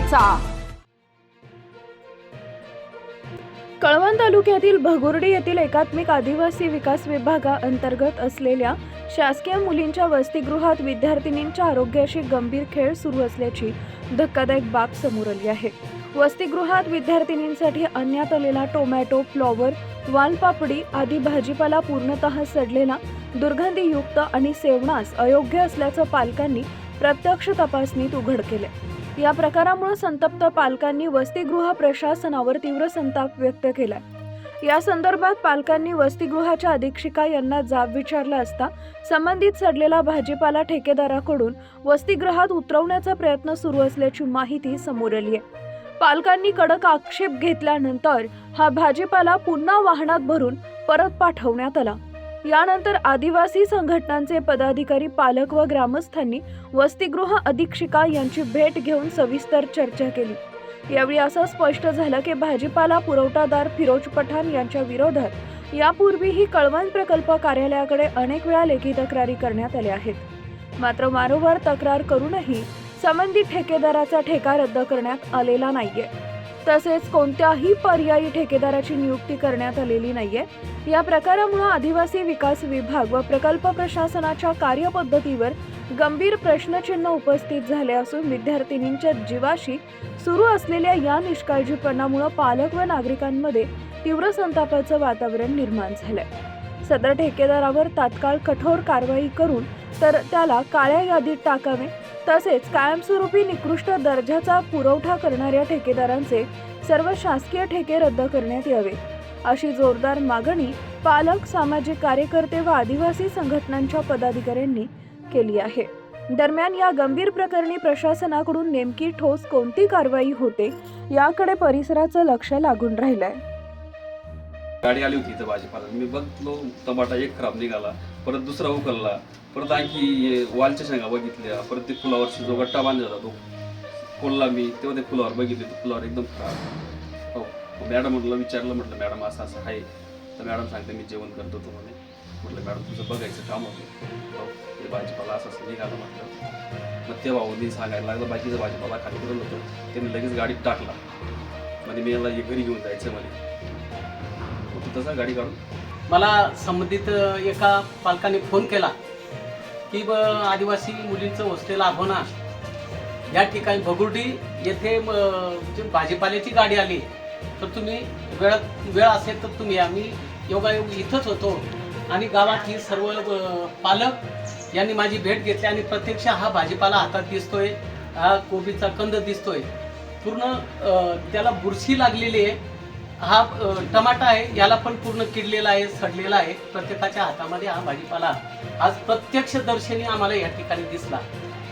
करायचा। कळवण तालुक्यातील भगुर्डी येथील एकात्मिक आदिवासी विकास विभागाअंतर्गत असलेल्या शासकीय मुलींच्या वसतिगृहात विद्यार्थिनींच्या आरोग्याशी गंभीर खेळ सुरू असल्याची धक्कादायक बाब समोर आली आहे। वसतिगृहात विद्यार्थिनींसाठी आणण्यात आलेला टोमॅटो, फ्लॉवर, वालपापडी आदी भाजीपाला पूर्णतः सडलेला, दुर्गंधीयुक्त आणि सेवनास अयोग्य असल्याचं पालकांनी प्रत्यक्ष तपासणीत उघड केले। या प्रकारामुळे संतप्त पालकांनी वसतिगृह प्रशासनावर तीव्र संताप व्यक्त केलाय। या संदर्भात पालकांनी वसतिगृहाच्या अधीक्षिका यांना जाब विचारला असता संबंधित सडलेला भाजीपाला ठेकेदाराकडून वसतिगृहात उतरवण्याचा प्रयत्न सुरू असल्याची माहिती समोर आली आहे। पालकांनी कडक आक्षेप घेतल्यानंतर हा भाजीपाला पुन्हा वाहनात भरून परत पाठवण्यात आला। यानंतर आदिवासी संघटनांचे पदाधिकारी, पालक व ग्रामस्थांनी वसतिगृह अधीक्षिका यांची भेट घेऊन सविस्तर चर्चा केली। यावेळी असं स्पष्ट झालं की भाजीपाला पुरवठादार फिरोज पठाण यांच्या विरोधात यापूर्वीही कळवण प्रकल्प कार्यालयाकडे अनेक वेळा लेखी तक्रारी करण्यात आल्या आहेत। मात्र वारंवार तक्रार करूनही संबंधित ठेकेदाराचा ठेका रद्द करण्यात आलेला नाहीये। तसेच कोणत्याही पर्यायी ठेकेदाराची नियुक्ती करण्यात आलेली नाहीये। या प्रकारामुळे आदिवासी विकास विभाग व प्रकल्प प्रशासनाच्या कार्यपद्धतीवर गंभीर प्रश्नचिन्ह उपस्थित झाले असून विद्यार्थिनींच्या जीवाशी सुरू असलेल्या या निष्काळजीपणामुळे पालक व नागरिकांमध्ये तीव्र संतापाचं वातावरण निर्माण झालंय। सदर ठेकेदारावर तात्काळ कठोर कारवाई करून तर त्याला काळ्या यादीत टाकावे, तसेच कायमस्वरूपी निकृष्ट दर्जाचा पुरवठा करणाऱ्या ठेकेदारांचे सर्व शासकीय ठेके रद्द करण्यात यावे, अशी जोरदार मागणी पालक, सामाजिक कार्यकर्ते व आदिवासी संघटनांच्या पदाधिकाऱ्यांनी केली आहे। दरम्यान या गंभीर प्रकरणी प्रशासनाकडून नेमकी ठोस कोणती कारवाई होते याकडे परिसराचं लक्ष लागून राहिलंय। गाडी आली होती इथं भाजीपाला, मी बघलो टमाटा एक खराब निघाला, परत दुसरा उकलला, परत आणखी वालच्या शेंगा बघितल्या, परत ते फुलावरची जो गट्टा बांधला होता तो खोलला मी, तेव्हा ते फुलावर बघितले, तो फुलावर एकदम खराब। हो, मॅडम म्हटलं मॅडम असं असं आहे, तर मॅडम सांगते मी जेवण करतो तो म्हटलं मॅडम तुझं बघायचं काम होतं, हो ते भाजीपाला असं असं निघालं म्हटलं। मग तेव्हा मी सांगायला लागलं बाकीचा भाजीपाला खाली करून होतं, त्यांनी लगेच गाडीत टाकला, म्हणजे मी याला घरी घेऊन जायचं म्हणे, तसा गाडी काढून मला संबंधित एका पालकाने फोन केला की आदिवासी मुलींचं हॉस्टेल आभोना या ठिकाणी भगुर्डी येथे भाजीपाल्याची गाडी आली, तर तुम्ही वेळ असेल तर तुम्ही, आम्ही योगायोग इथंच होतो आणि गावातील सर्व पालक यांनी माझी भेट घेतली आणि प्रत्यक्ष हा भाजीपाला हातात दिसतोय, हा कोबीचा कंद दिसतोय, पूर्ण त्याला बुरशी लागलेली आहे। हा टमाटा आहे, याला पण पूर्ण किडलेला आहे, सडलेला आहे। प्रत्येकाच्या हातामध्ये हा भाजीपाला आज प्रत्यक्षदर्शनी आम्हाला या ठिकाणी दिसला,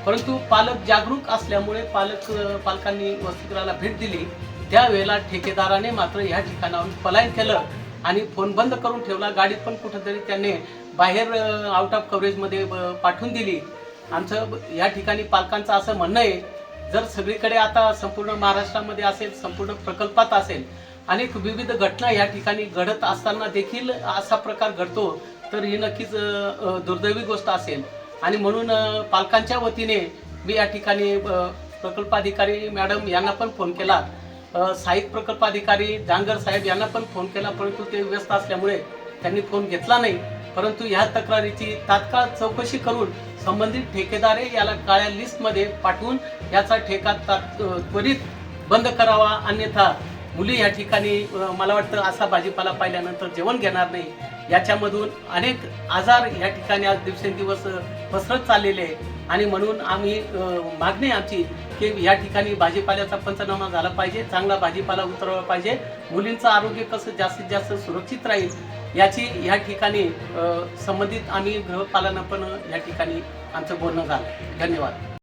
परंतु पालक जागरूक असल्यामुळे पालकांनी वसतिगृहाला भेट दिली। त्यावेळेला ठेकेदाराने मात्र या ठिकाणाहून पलायन केलं आणि फोन बंद करून ठेवला, गाडीत पण कुठेतरी त्यांनी बाहेर आउट ऑफ कव्हरेजमध्ये पाठवून दिली। आमचं या ठिकाणी पालकांचं असं म्हणणं आहे, जर सगळीकडे आता संपूर्ण महाराष्ट्रामध्ये असेल, संपूर्ण प्रकल्पात असेल, अनेक विविध घटना या ठिकाणी घडत असताना देखील असा प्रकार घडतो, तर ही नक्कीच दुर्दैवी गोष्ट असेल। आणि म्हणून पालकांच्या वतीने मी या ठिकाणी प्रकल्पाधिकारी मॅडम यांना पण फोन केला, सहाय्यक प्रकल्पाधिकारी जांगर साहेब यांना पण फोन केला, परंतु ते व्यस्त असल्यामुळे त्यांनी फोन घेतला नाही। परंतु ह्या तक्रारीची तात्काळ चौकशी करून संबंधित ठेकेदार याला काळ्या लिस्टमध्ये पाठवून याचा ठेका त्वरित बंद करावा, अन्यथा मुली या ठिकाणी मला वाटतं असा भाजीपाला पाहिल्यानंतर जेवण घेणार नाही। याच्यामधून अनेक आजार या ठिकाणी आज दिवसेंदिवस पसरत चाललेले आहे आणि म्हणून आम्ही मागणी आमची की या ठिकाणी भाजीपाल्याचा पंचनामा झाला पाहिजे, चांगला भाजीपाला उतरवला पाहिजे, मुलींचं आरोग्य कसं जास्तीत जास्त सुरक्षित राहील याची या ठिकाणी संबंधित आम्ही गृहपालांना पण या ठिकाणी आमचं बोलणं झालं। धन्यवाद।